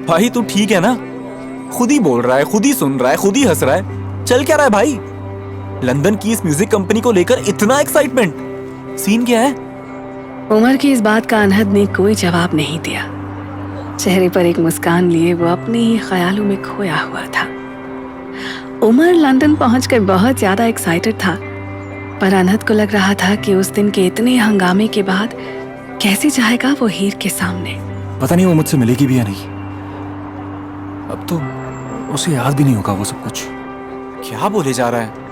भाई तू ठीक है ना? खुद ही बोल रहा है, खुद ही सुन रहा है, खुद ही हंस रहा है। चल क्या रहा है भाई? लंदन की इस म्यूजिक कंपनी को लेकर इतना एक्साइटमेंट, सीन क्या है? उमर की इस बात का अनहद ने कोई जवाब नहीं दिया। चेहरे पर एक मुस्कान लिए वो अपने ही ख्यालों में खोया हुआ था। उमर लंदन पहुंचकर बहुत ज्यादा एक्साइटेड था, पर अनहद को लग रहा था कि उस दिन के इतने हंगामे के बाद कैसे जाएगा वो हीर के सामने। पता नहीं वो मुझसे मिलेगी भी या नहीं। अब तो उसे याद भी नहीं होगा वो सब कुछ। क्या बोले जा रहा है?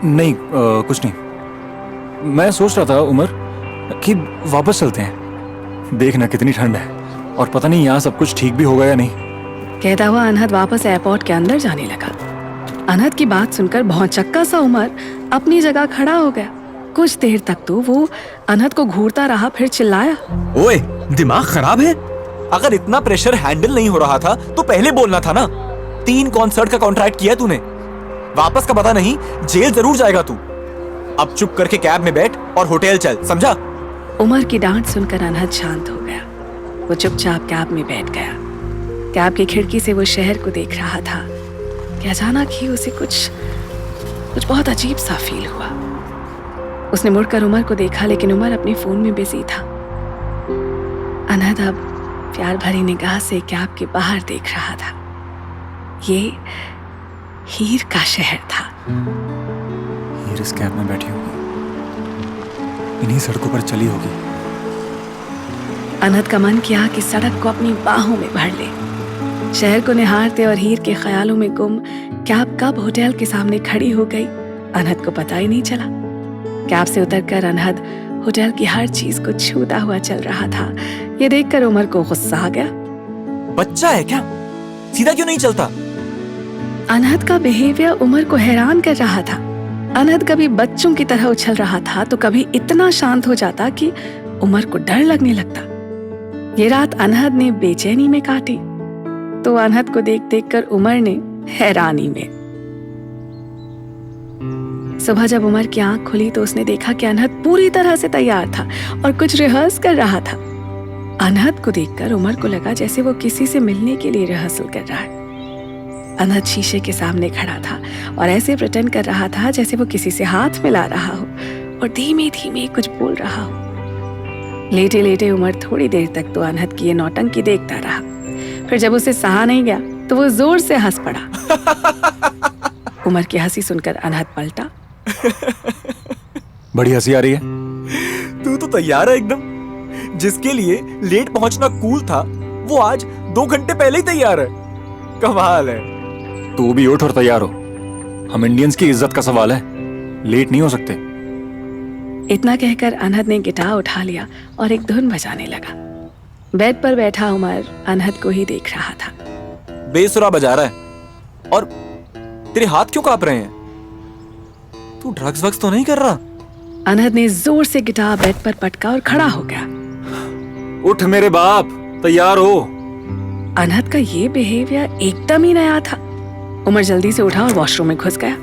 नहीं, कुछ नहीं। मैं सोच रहा था उमर कि वापस चलते हैं। देखना कितनी ठंड है, और पता नहीं यहाँ सब कुछ ठीक भी होगा या नहीं। कहता हुआ अनहद वापस एयरपोर्ट के अंदर जाने लगा। अनहद की बात सुनकर भौंचक्का सा उमर अपनी जगह खड़ा हो गया। कुछ देर तक तो वो अनहद को घूरता रहा, फिर चिल्लाया, ओए, दिमाग खराब है? अगर इतना प्रेशर हैंडल नहीं हो रहा था तो पहले बोलना था ना। 3 कॉन्सर्ट का कॉन्ट्रैक्ट किया तूने, वापस का पता नहीं, जेल जरूर जाएगा तू। अब चुप करके कैब में बैठ और होटल चल, समझा? उमर की डांट सुनकर अनहद शांत हो गया। वो चुपचाप कैब में बैठ गया। कैब की खिड़की से वो शहर को देख रहा था कि अचानक ही उसे कुछ बहुत अजीब सा फील हुआ। उसने मुड़कर उमर को देखा, लेकिन उमर अपने फोन में बिजी था। अनहद अब प्यार भरी निगाह से कैब के बाहर देख रहा था। ये हीर का शहर था। हीर इस कैब में बैठी होगी, इन्हीं सड़कों पर चली होगी। अनहद का मन किया कि सड़क को अपनी बाहों में भर ले। शहर को निहारते और हीर के ख्यालों में गुम कैब कब होटल के सामने खड़ी हो गई, अनहद को पता ही नहीं चला। कैब से उतरकर अनहद होटल की हर चीज को छूता हुआ चल रहा था। ये देखकर उमर को गुस्सा आ गया। बच्चा है क्या? सीधा क्यों नहीं चलता? अनहद का बिहेवियर उमर को हैरान कर रहा था। अनहद कभी बच्चों की तरह उछल रहा था तो कभी इतना शांत हो जाता कि उमर को डर लगने लगता। ये रात अनहद ने बेचैनी में काटी तो अनहद को देख देख कर उमर ने हैरानी में। सुबह जब उमर की आंख खुली तो उसने देखा कि अनहद पूरी तरह से तैयार था और कुछ रिहर्स कर रहा था। अनहद को देखकर उमर को लगा जैसे वो किसी से मिलने के लिए रिहर्सल कर रहा है। अनहद शीशे के सामने खड़ा था और ऐसे प्रिटेंड कर रहा था जैसे वो किसी से हाथ मिला रहा हो और धीमे धीमे कुछ बोल रहा हो। लेटे लेटे उमर थोड़ी देर तक तो अनहद की ये नौटंकी देखता रहा। फिर जब उसे सहा नहीं गया तो वो जोर से हंस पड़ा। उमर की हंसी सुनकर अनहद पलटा। बड़ी हंसी आ रही है। तू तो तैयार है एकदम। जिसके लिए लेट पहुंचना कूल था वो आज 2 घंटे पहले ही तैयार है। कमाल है। तू भी उठ और तैयार हो। हम इंडियंस की इज्जत का सवाल है, लेट नहीं हो सकते। इतना कहकर अनहद ने गिटार उठा लिया और एक धुन बजाने लगा। बेड पर बैठा उमर अनहद को ही देख रहा था। बेसुरा बजा रहा है और तेरे हाथ क्यों कांप रहे हैं? तू ड्रग्स वग्स तो नहीं कर रहा? अनहद ने जोर से गिटार बेड पर पटका और खड़ा हो गया। उठ मेरे बाप, तैयार हो। अनहद का ये बिहेवियर एकदम ही नया था। उमर जल्दी से उठा और वॉशरूम में घुस गया।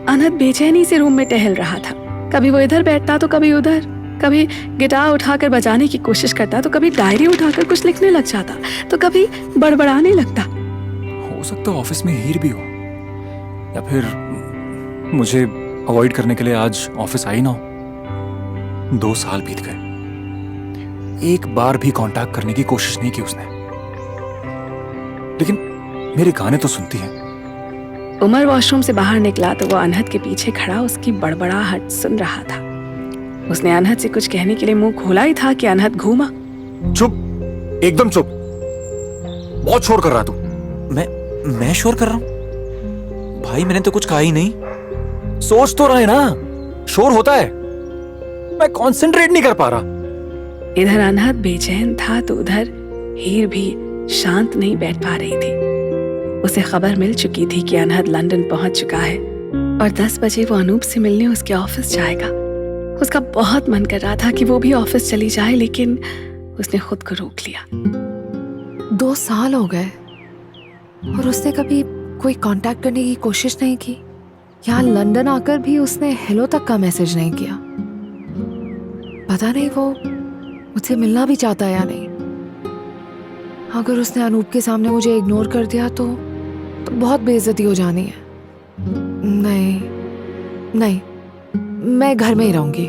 अनहद बेचैनी से रूम में टहल रहा था। कभी वो इधर बैठता तो कभी उधर, कभी गिटार उठाकर बजाने की कोशिश करता तो कभी डायरी उठाकर कुछ लिखने लग जाता तो कभी बड़बड़ाने लगता। हो सकता है ऑफिस में हीर भी हो, या फिर मुझे अवॉइड करने के लिए आज ऑफिस आई ना हो। 2 साल बीत गए, एक बार भी कांटेक्ट करने की कोशिश नहीं की उसने, लेकिन मेरे गाने तो सुनती है। उमर वॉशरूम से बाहर निकला तो वो अनहद के पीछे खड़ा उसकी बड़बड़ाहट सुन रहा था। उसने अनहद से कुछ कहने के लिए मुंह खोला ही था कि अनहद घूमा। चुप, एकदम चुप। बहुत शोर कर रहा तू। मैं शोर कर रहा हूं? भाई मैंने तो कुछ कहा ही नहीं। सोच तो रहे ना, शोर होता है। मैं कंसंट्रेट नहीं कर पा रहा। इधर अनहद बेचैन था तो उधर हीर भी शांत नहीं बैठ पा रही थी। उसे खबर मिल चुकी थी कि अनहद लंदन पहुंच चुका है और 10 बजे वो अनूप से मिलने उसके ऑफिस जाएगा। उसका बहुत मन कर रहा था कि वो भी ऑफिस चली जाए, लेकिन उसने खुद को रोक लिया। 2 साल हो गए और उसने कभी कोई कांटेक्ट करने की कोशिश नहीं की। यहाँ लंदन आकर भी उसने हेलो तक का मैसेज नहीं किया। पता नहीं वो मुझसे मिलना भी चाहता है या नहीं। अगर उसने अनूप के सामने मुझे इग्नोर कर दिया तो बहुत बेइज्जती हो जानी है। नहीं नहीं, मैं घर में ही रहूंगी।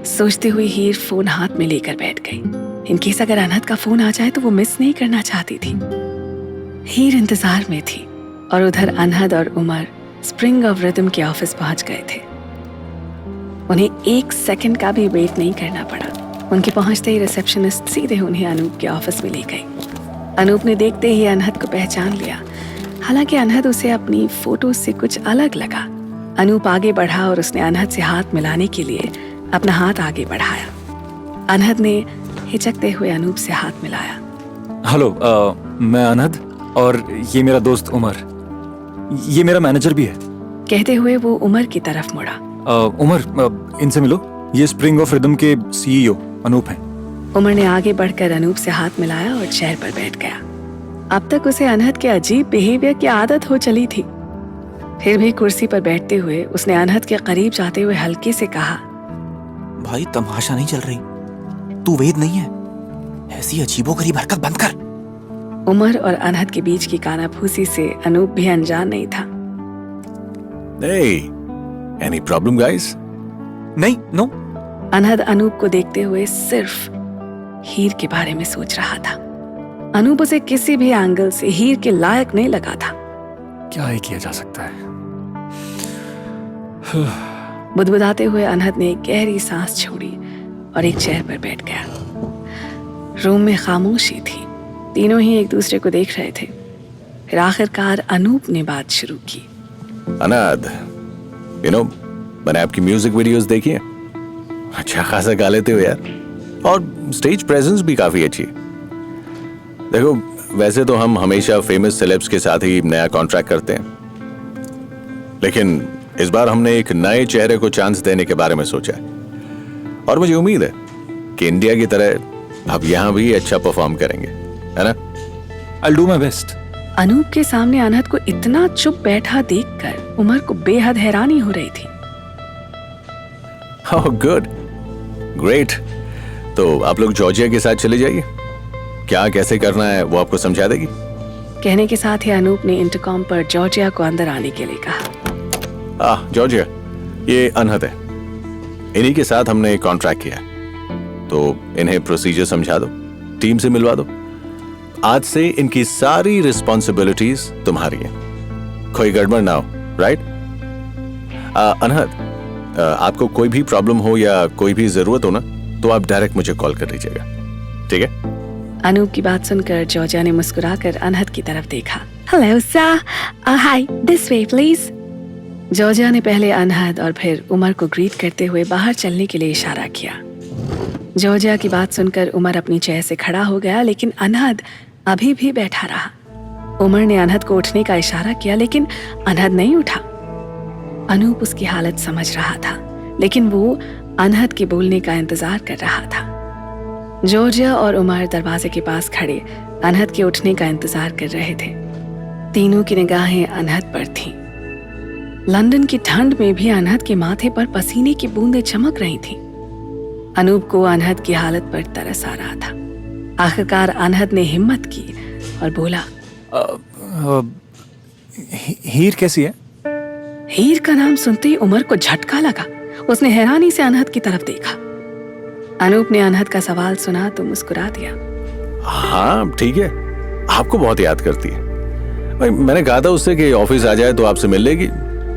सोचते हुए हीर फोन हाथ में लेकर बैठ गई। इनकेस अगर अनहद का फोन आ जाए तो वो मिस नहीं करना चाहती थी। हीर इंतजार में थी और उधर अनहद और उमर स्प्रिंग ऑफ रिदम के ऑफिस पहुंच गए थे। उन्हें 1 सेकंड का भी वेट नहीं करना पड़ा। उनके पहुंचते ही रिसेप्शनिस्ट सीधे उन्हें अनूप के ऑफिस में ले गई। अनूप ने देखते ही अनहद को पहचान लिया। हालांकि अनहद उसे अपनी फोटो से कुछ अलग लगा। अनूप आगे बढ़ा और उसने अनहद से हाथ मिलाने के लिए अपना हाथ आगे बढ़ाया। अनहद ने हिचकते हुए अनूप से हाथ मिलाया। हेलो, मैं अनहद और ये मेरा दोस्त उमर। ये मेरा मैनेजर भी है। कहते हुए वो उमर की तरफ मुड़ा। उमर, इनसे मिलो। ये स्प्रिंग ऑफ रिदम के सीईओ अनूप हैं। उमर ने आगे बढ़कर अनूप से हाथ मिलाया और चेयर पर बैठ गया। अब तक उसे अनहद के अजीब बिहेवियर की आदत हो चली थी। फिर भी कुर्सी पर बैठते हुए उसने अनहद के करीब जाते हुए हल्के से कहा, भाई तमाशा नहीं चल रही, तू वेद नहीं है, ऐसी अजीबोगरीब हरकत बंद कर। उमर और अनहद के बीच की कानाफूसी से अनूप भी अनजान नहीं था। Hey, any problem, guys? नहीं, नो। अनहद अनूप को देखते हुए सिर्फ हीर के बारे में सोच रहा था। अनूप उसे किसी भी एंगल से हीर के लायक नहीं लगा था। क्या ही किया जा सकता है। बुदबुदाते हुए अनहद ने एक गहरी सांस छोड़ी और एक चेयर पर बैठ गया। रूम में खामोशी थी। तीनों ही एक दूसरे को देख रहे थे। फिर आखिरकार अनूप ने बात शुरू की। अनाद, मैंने आपकी म्यूजिक वीडियोस देखी हैं। अच्छा खासा गा लेते हो यार, और स्टेज प्रेजेंस भी काफी अच्छी है। देखो, वैसे तो हम हमेशा फेमस सेलेब्स के साथ ही नया कॉन्ट्रैक्ट करते हैं, लेकिन इस बार हमने एक नए चेहरे को चांस देने के बारे में सोचा है। और मुझे उम्मीद है कि इंडिया की तरह अब यहाँ भी अच्छा परफॉर्म करेंगे, है ना? I'll do my best. Anoop के सामने अनहद को इतना चुप बैठा देखकर उमर को बेहद हैरानी हो रही थी। Oh good, great. तो आप लोग जॉर्जिया के साथ चले जाइए। क्या कैसे करना है वो आपको समझा देगी। कहने के साथ ही अनूप ने इंटरकॉम पर जॉर्जिया को अंदर आने के लिए कहा। जॉर्जिया, ये अनहद है। इन्हीं के साथ हमने एक कॉन्ट्रैक्ट किया है, तो इन्हें प्रोसीजर समझा दो, टीम से मिलवा दो। आज से इनकी सारी रिस्पॉन्सिबिलिटीज तुम्हारी हैं। कोई गड़बड़ ना हो, राइट? अनहद, आपको कोई भी प्रॉब्लम हो या कोई भी जरूरत हो ना, तो आप डायरेक्ट मुझे कॉल कर लीजिएगा, ठीक है? अनूप की बात सुनकर जॉर्जिया ने मुस्कुराकर अनहद की तरफ देखा। Hello sir, hi, this way please. Georgia ने पहले अनहद और फिर उमर को ग्रीट करते हुए बाहर चलने के लिए इशारा किया। जॉर्जिया की बात सुनकर उमर अपनी चेयर से खड़ा हो गया, लेकिन अनहद अभी भी बैठा रहा। उमर ने अनहद को उठने का इशारा किया, लेकिन अनहद नहीं उठा। अनूप उसकी हालत समझ रहा था, लेकिन वो अनहद के बोलने का इंतजार कर रहा था। जॉर्जिया और उमर दरवाजे के पास खड़े अनहद के उठने का इंतजार कर रहे थे। तीनों की निगाहें अनहद पर थीं। लंदन की ठंड में भी अनहद के माथे पर पसीने की बूंदें चमक रही थीं। अनूप को अनहद की हालत पर तरस आ रहा था। आखिरकार अनहद ने हिम्मत की और बोला, हीर कैसी है? हीर का नाम सुनते ही उमर को झटका लगा। उसने हैरानी से अनहद की तरफ देखा। अनूप ने अनहद का सवाल सुना तो मुस्कुरा दिया। हाँ ठीक है, आपको बहुत याद करती है। भाई, मैंने कहा था उससे कि ऑफिस आ जाए तो आपसे मिल लेगी,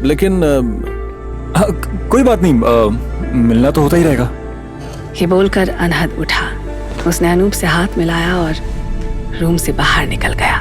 लेकिन कोई बात नहीं, मिलना तो होता ही रहेगा। ये बोलकर अनहद उठा। उसने अनूप से हाथ मिलाया और रूम से बाहर निकल गया।